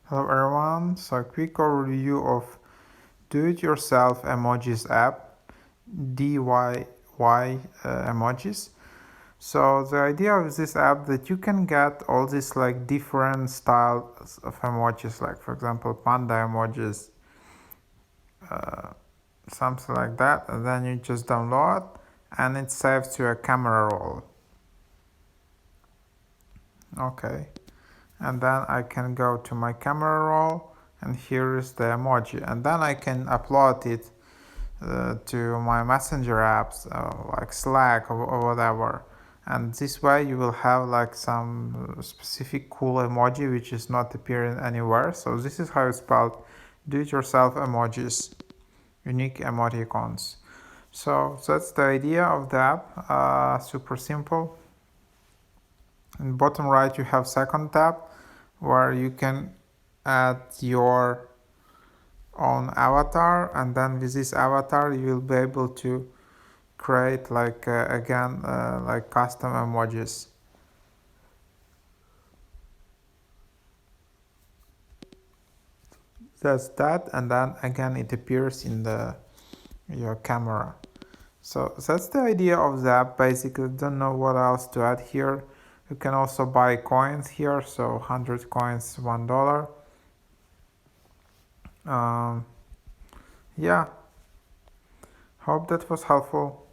Hello everyone, so a quick overview of do-it-yourself emojis app, DIY emojis. So the idea of this app that you can get all these like different styles of emojis, like for example panda emojis, something like that, and then you just download and it saves to a camera roll. Okay, and then I can go to my camera roll and here is the emoji, and then I can upload it to my messenger apps like Slack or whatever, and this way you will have like some specific cool emoji which is not appearing anywhere. So this is how it's spelled: do-it-yourself emojis, unique emoticons. So that's the idea of the app. Super simple. In bottom right you have second tab where you can add your own avatar, and then with this avatar you will be able to create like again like custom emojis. That's that, and then again it appears in your camera. So that's the idea of the app. Basically, don't know what else to add here. You can also buy coins here, so 100 coins, $1. Yeah, hope that was helpful.